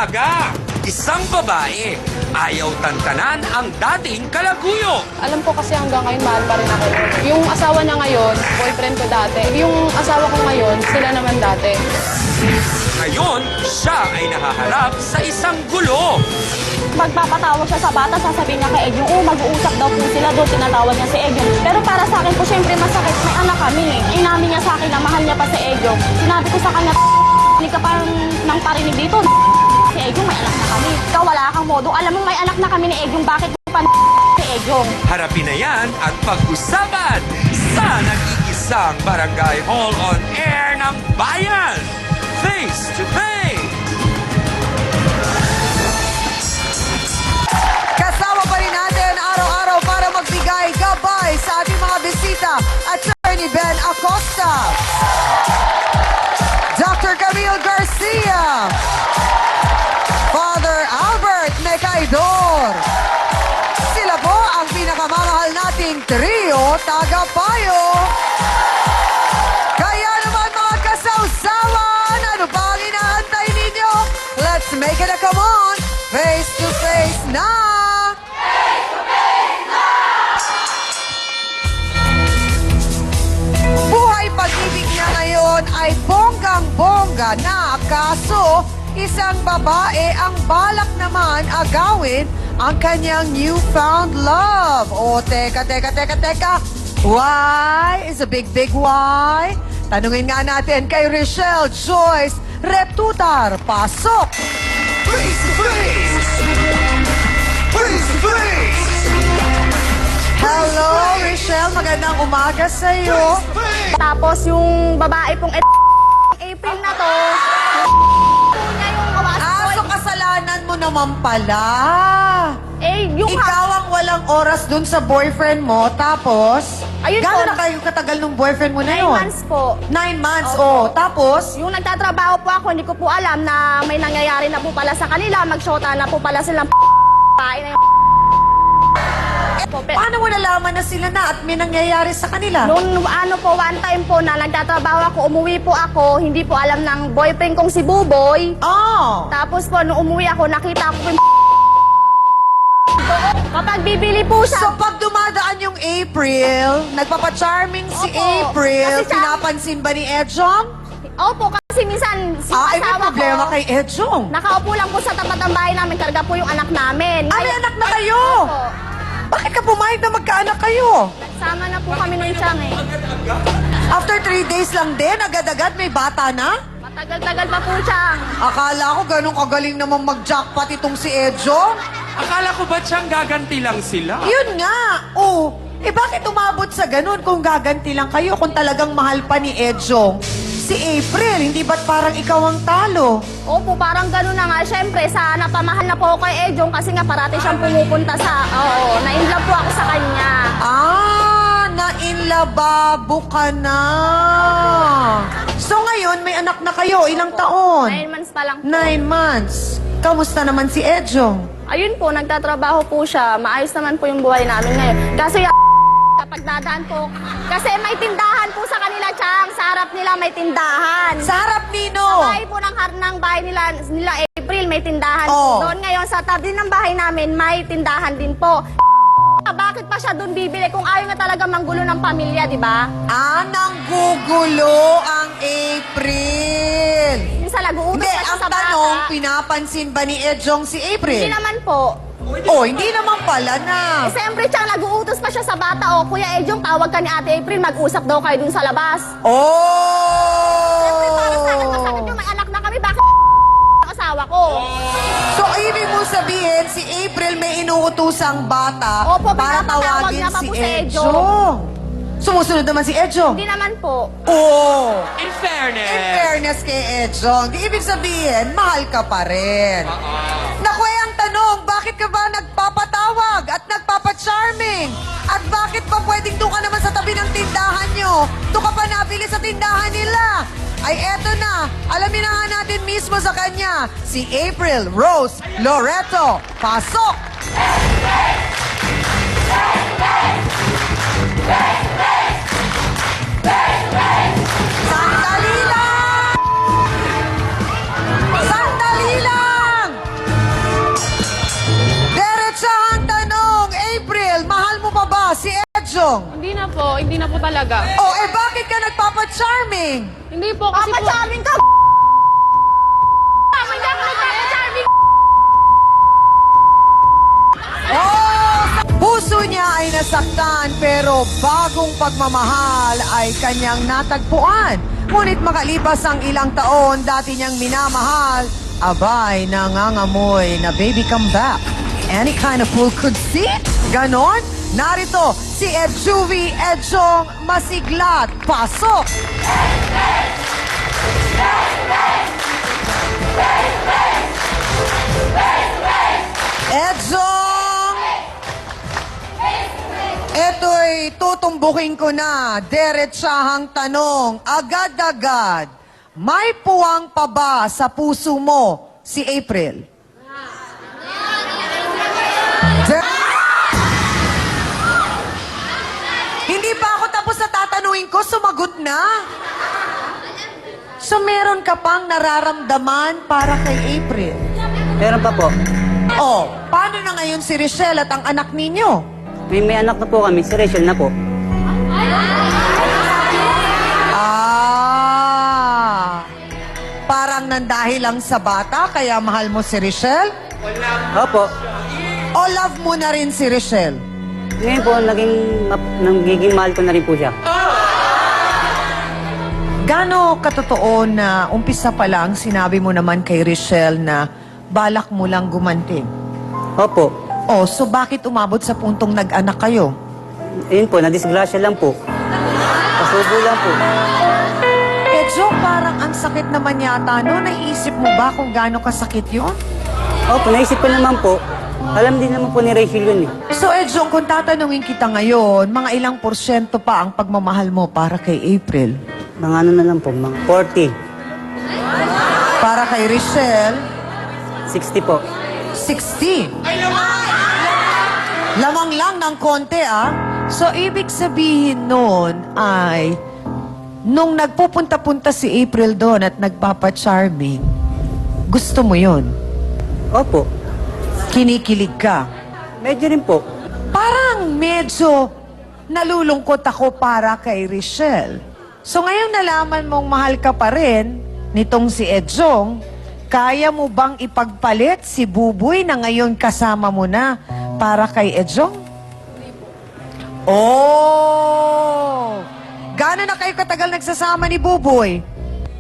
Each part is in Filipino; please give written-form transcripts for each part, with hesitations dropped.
umaga, isang babae ayaw tantanan ang dating kalaguyo. Alam ko kasi hanggang ngayon mahal pa rin ako. Yung asawa niya ngayon, boyfriend ko dati. Yung asawa ko ngayon, sila naman dati. Ngayon, siya ay nahaharap sa isang gulo. Magpapatawag siya sa bata, sasabihin niya kay Egyong, mag-uusap daw po sila doon, tinatawag niya si Egyong. Pero para sa akin po, syempre masakit, may anak kami eh. Inamin niya sa akin na mahal niya pa si Egyong. Sinabi ko sa kanya, hindi ka pa nang parinig dito. Si Egyong, may anak na kami. Ikaw wala kang modo. Alam mo, may anak na kami ni Egyong, bakit mo pa si Egyong? Harapin na yan at pag-usapan sa nag-iisang Barangay Hall on Air ng Bayan. Face to face. Kasama pa rin natin araw-araw para magbigay gabay sa ating mga bisita, Attorney Ben Acosta, Dr. Camille Garcia, Father Albert Mecaidor. Sila po ang pinakamamahal nating trio, Tagapayo. Kaya naman mga kasawsawan, ano ba ang inaantay ninyo? Let's make it a come on, face to face na! Buhay pag-ibig niya ngayon ay bonggang-bongga na, kaso isang babae ang balak naman agawin ang kanyang newfound love. O, teka. Why is a big why? Tanungin nga natin kay Richelle Joyce Reptutar. Pasok! Face to face. Face to face. Hello, Richelle. Magandang umaga sa'yo. Tapos yung babae pong April na to, niya yung kawas ko. So kasalanan mo naman pala. Yung Ikaw ang walang oras dun sa boyfriend mo, tapos, Ayun po. gano'n na kayo katagal nung boyfriend mo na 9 yun? months po. 9 months, Opo. tapos, Yung nagtatrabaho po ako, hindi ko po alam na may nangyayari na po pala sa kanila. Mag-shota na po pala silang pain na yung paano mo nalaman na sila na at may nangyayari sa kanila? Noong one time po na nagtatrabaho ako, umuwi po ako, hindi po alam ng boyfriend kong si Buboy. Oh! Tapos po, nung umuwi ako, nakita ko yung kapag bibili po So siya, pag dumadaan yung April, nagpapa-charming si Opo. April, Kasi siya- pinapansin ba ni Edjong? opo, kasi minsan si May asawa problema ko, kay Edjong. nakaupo lang po sa tapat ng bahay namin, karga po yung anak namin. May anak na kayo! Opo. Bakit ka pumayag na magkaanak kayo? Sama na po kami ng siyang eh. After 3 days lang din, agad-agad may bata na? Matagal-tagal pa po siya. Akala ko ganun kagaling naman mag-jackpot itong si Edjong. Akala ko ba siyang gaganti lang sila? Yun nga. Oh, bakit umabot sa ganun kung gaganti lang kayo kung talagang mahal pa ni Edjong? Si April, hindi ba't parang ikaw ang talo? Opo, parang gano'n na nga. Siyempre, sa napamahal na po ako kay Ejong kasi nga parati siyang pumupunta sa... Oo, na-inlove po ako sa kanya. Nainlababo ka na. So ngayon, may anak na kayo. Ilang taon? 9 months pa lang po. 9 months. Kamusta naman si Edjong? Ayun po, nagtatrabaho po siya. Maayos naman po yung buhay namin ngayon. Kasi kapag dadaan po, kasi may tindahan po sa kanila, Chang. Sa harap nila may tindahan. Sa harap nino. Sa bahay po ng bahay nila April, may tindahan Oh. po doon. Ngayon, sa tabi ng bahay namin, may tindahan din po. Bakit pa siya doon bibili kung ayaw nga talaga manggulo ng pamilya, di ba? Nanggugulo ang April. Minsan nag-uutos Hindi, pa siya ang sa tanong, bata. pinapansin ba ni Edjong si April? Hindi naman po. Hindi naman pala na. Siyempre, Chang, nag-uutos pa siya sa bata. O, Kuya Ejong, tawag ka ni Ate April, mag-usap daw kayo dun sa labas. Siyempre, para sa akin, masakit yung may anak na kami. Bakit ang asawa ko? So, ibig mo sabihin, si April may inuutusang bata Opo, para pinapatawag tawagin niya pa si po si Edjong. Sumusunod naman si Edjong. Hindi naman po. In In fairness. fairness kay Edjong, di ibig sabihin, mahal ka pa rin. Naku, ang tanong, bakit ka ba nagpapatawag at nagpapacharming? At bakit ba pwedeng doon ka naman sa tabi ng tindahan nyo? Doon ka pa nabili sa tindahan nila? Ay eto na, alamin na nga natin mismo sa kanya, si April Rose Loreto. Pasok! Sandali lang! Sandali lang! po, hindi na po talaga. Oh, eh bakit ka nagpapa-charming? Hindi po kasi po... Papacharming ka! Hindi ako nagpapa-charming! Oh! Puso niya ay nasaktan pero bagong pagmamahal ay kanyang natagpuan. Ngunit makalipas ang ilang taon, dati niyang minamahal, abay, nangangamoy na baby come back. Any kind of fool could see it. Ganon? Narito, si Ed Juvie, Edjong Masiglat. Pasok! Edjong! Eto'y tutumbukin ko na. Diretsahang tanong, agad-agad. May puwang pa ba sa puso mo si April? Hindi pa ako tapos sa tatanungin ko, sumagot na. So meron ka pang nararamdaman para kay April? Meron pa po. Oh, paano na ngayon si Richelle at ang anak ninyo? May anak na po kami, si Rachel na po. Parang nandahil lang sa bata, kaya mahal mo si Richelle? Opo. O love mo na rin si Richelle? Ngayon po, nagiging mahal ko na rin po siya. Gano katotoo na umpisa pa lang sinabi mo naman kay Richelle na balak mo lang gumanting? Opo. Oh, so bakit umabot sa puntong nag-anak kayo? Ayun po, nadisgrasya lang po. Pasubo lang po. Edjo, parang ang sakit naman yata, no? Naiisip mo ba kung gaano kasakit yun? Opo, naisip ko naman po. Alam din naman po ni Rachel yun eh. So, Edjo, kung tatanungin kita ngayon, mga ilang porsyento pa ang pagmamahal mo para kay April? Mga ano na lang po, mga 40. Para kay Richelle, 60 po. 60. Lamang lang ng konti, ah. So, ibig sabihin nun ay, nung nagpupunta-punta si April doon at nagpapa-charming, gusto mo yun? Opo. Kinikilig ka? Medyo rin po. Parang medyo nalulungkot ako para kay Richelle. So, ngayong nalaman mong mahal ka pa rin nitong si Edjong, kaya mo bang ipagpalit si Buboy na ngayon kasama mo na para kay Edjong? Oh! Gano'n na kayo katagal nagsasama ni Buboy?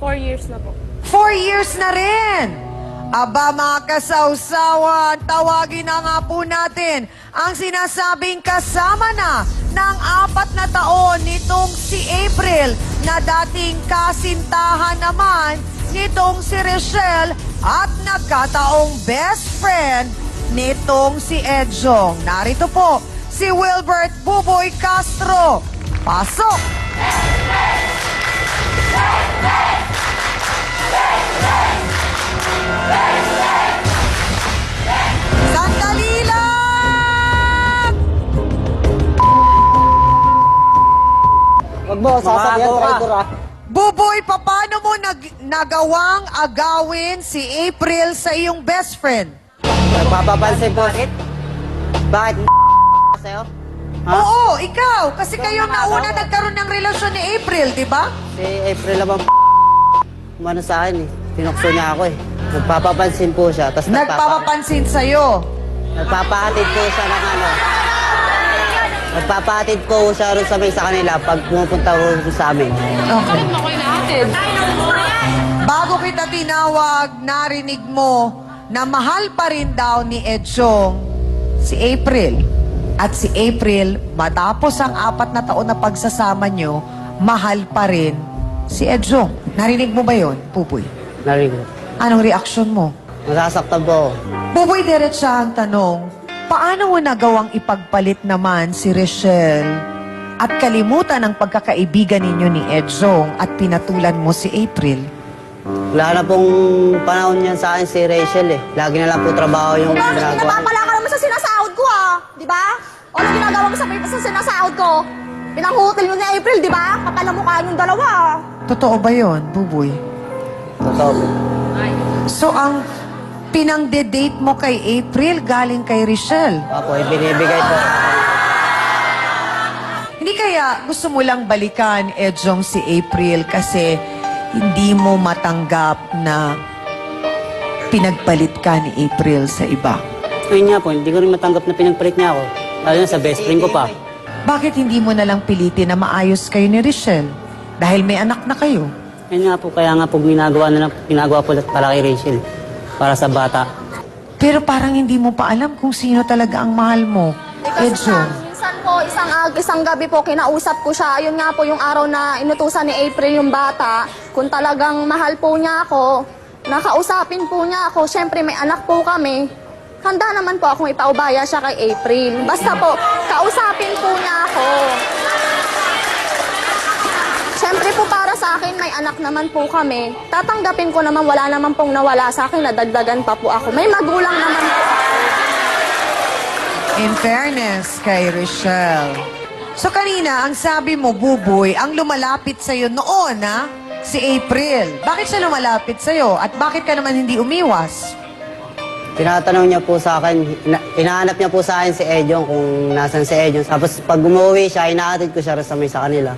4 years na po. 4 years na rin! Aba mga kasawsawan, tawagin na nga po natin ang sinasabing kasama na ng 4 na taon nitong si April na dating kasintahan naman nitong si Richelle at nagkataong best friend nitong si Edjong. Narito po si Wilbert Buboy Castro. Pasok! Sandali lang! Wag mo, sasabihan traitor ah. Buboy, paano mo nagawang agawin si April sa iyong best friend? Nagpapapansin po. Bakit sa'yo? Ha? Oo, ikaw. Kasi kayo nauna nagkaroon ng relasyon ni April, di ba? Si April naman umano sa akin eh. Pinukso niya ako eh. Nagpapapansin po siya. Tapos Nagpapapansin sa'yo. nagpapahatid po siya ng ano. Nagpapahatid po siya rin sa may sa kanila pag pumupunta ko sa amin. Okay. Okay na atin. Bago kita tinawag, narinig mo na mahal pa rin daw ni Edjong si April. At si April, matapos ang 4 na taon na pagsasama nyo, mahal pa rin si Edjong. Narinig mo ba yon, Pupoy? Narinig ko. Anong reaksyon mo? Nasasaktan po ako. Pupoy, diretsa ang tanong, paano mo nagawang ipagpalit naman si Richelle at kalimutan ang pagkakaibigan ninyo ni Edjong at pinatulan mo si April? Wala na pong panahon niyan sa akin si Rachel eh. Lagi na lang po trabaho yung Bakit ginagawa. napapala ka naman sa sinasahod ko ah? Di ba? O ano ginagawa mo sa sinasahod ko? Pinanghutil mo ni April, di ba? Kapalamukaan yung dalawa ah. Totoo ba yon, Buboy? Totoo po. So, ang pinang-de-date mo kay April galing kay Richelle. Ako, binibigay po. Hindi ka kaya gusto mo lang balikan, Edjong, si April kasi hindi mo matanggap na pinagpalit ka ni April sa iba? Ayun nga po, hindi ko rin matanggap na pinagpalit niya ako. Lalo na sa best friend ko pa. Bakit hindi mo na lang pilitin na maayos kayo ni Richelle? Dahil may anak na kayo. Ayun nga po, kaya nga po ginagawa po para kay Rachel. Para sa bata. Pero parang hindi mo pa alam kung sino talaga ang mahal mo. Edjong. Minsan po, isang gabi po, kinausap ko siya. Ayun nga po yung araw na inutusan ni April yung bata. Kung talagang mahal po niya ako, nakausapin po niya ako. Siyempre, may anak po kami. Handa naman po akong ipaubaya siya kay April. Basta po, kausapin po niya ako. Siyempre po para sa akin, may anak naman po kami. Tatanggapin ko naman, wala naman pong nawala sa akin, nadagdagan pa po ako. May magulang naman po ako. In fairness kay Richelle. So kanina, ang sabi mo, Buboy, ang lumalapit sa'yo noon, ha? Si April. Bakit siya lumalapit sa'yo? At bakit ka naman hindi umiwas? Tinatanong niya po sa akin, inahanap niya po sa akin si Ejong kung nasan si Ejong. Tapos pag umuwi siya, inaatid ko siya rin sa kanila.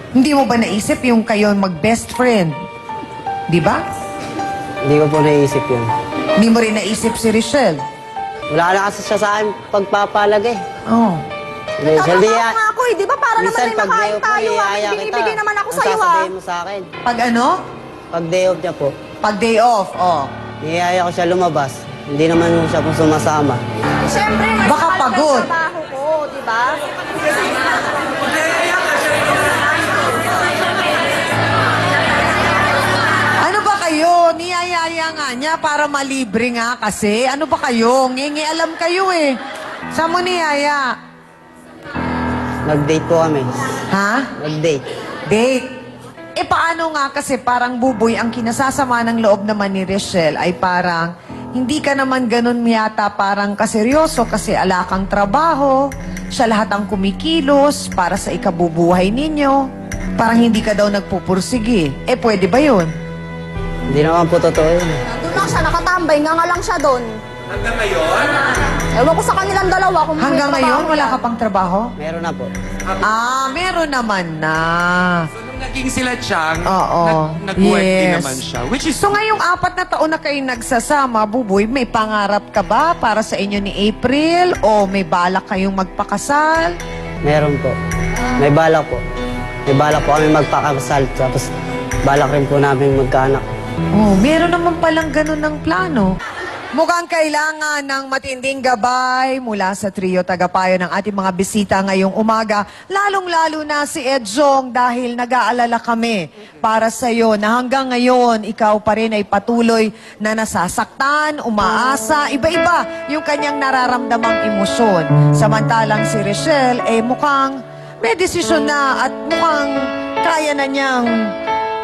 Hindi mo ba naisip yung kayo mag-best friend? Di ba? Hindi ko po naisip yun. Hindi mo rin naisip si Richelle? Wala na kasi siya sa akin pagpapalag eh. Oh. Rachel, Tatawa nga ako eh, di ba? Para naman may makain tayo ah. May binibigay naman ako sa'yo ah. sasabihin mo sa akin? Pag ano? Pag day off niya po, Pag day off, oh. niyaya ko siya lumabas. Hindi naman siya po sumasama. Siyempre, mas Baka mahal pa pagod. yung trabaho ko, di ba? Ano ba kayo? Niyayaya nga niya para malibre nga kasi. Ano ba kayo? Ngingi alam kayo eh. Saan mo niyaya? Nag-date po kami. Ha? Nag-date. Date. Eh paano nga kasi parang Buboy, ang kinasasama ng loob naman ni Richelle ay parang hindi ka naman ganun yata parang kaseryoso kasi ala kang trabaho, siya lahat ang kumikilos para sa ikabubuhay ninyo. Parang hindi ka daw nagpupursige. Eh pwede ba yun? Hindi naman po totoo yun. Doon lang siya nakatambay, nga lang siya doon. Hanggang ngayon? Ewan ko sa kanilang dalawa kung may Hanggang trabaho ngayon wala yan. ka pang trabaho? Meron na po. Ah, meron naman na. So, nung naging sila Chang, Oo. nag-work din Yes. naman siya. Which is, So ngayong 4 na taon na kayo nagsasama, Buboy, may pangarap ka ba para sa inyo ni April? O may balak kayong magpakasal? Meron po. May balak po. May balak po kami magpakasal. Tapos balak rin po namin magkaanak. Oh, meron naman palang ganun ng plano. Mukhang kailangan ng matinding gabay mula sa trio tagapayo ng ating mga bisita ngayong umaga. Lalong-lalo na si Edjong dahil nag-aalala kami para sa iyo na hanggang ngayon ikaw pa rin ay patuloy na nasasaktan, umaasa, iba-iba yung kanyang nararamdamang emosyon. Samantalang si Richelle mukhang may desisyon na at mukhang kaya na niyang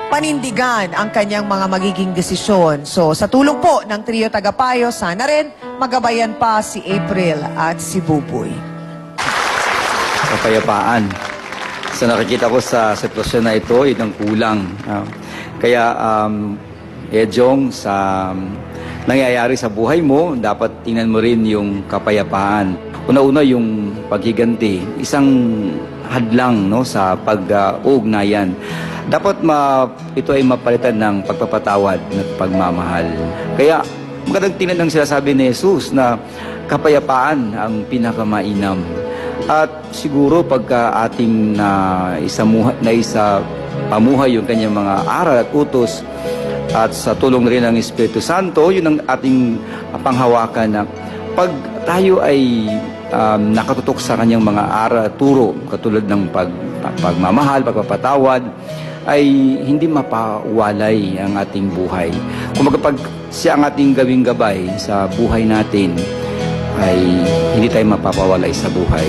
panindigan ang kanyang mga magiging desisyon. So, sa tulong po ng trio tagapayo, sana rin magabayan pa si April at si Buboy. Kapayapaan. So nakikita ko sa sitwasyon na ito, yun ang kulang. Kaya, Ejong, sa nangyayari sa buhay mo, dapat tingnan mo rin yung kapayapaan. Una-una yung paghiganti, isang hadlang no, sa pag-ugnayan. Dapat ito ay mapalitan ng pagpapatawad at pagmamahal. Kaya magandang tingnan ang sinasabi ni Jesus na kapayapaan ang pinakamainam. At siguro pagka ating isa pamuhay yung kanyang mga aral at utos at sa tulong rin ng Espiritu Santo, yun ang ating panghawakan na pag tayo ay nakatutok sa kanyang mga aral at turo, katulad ng pagmamahal, pagpapatawad, ay hindi mapawalay ang ating buhay. Kung pag siya ang ating gawing gabay sa buhay natin, ay hindi tayo mapapawalay sa buhay.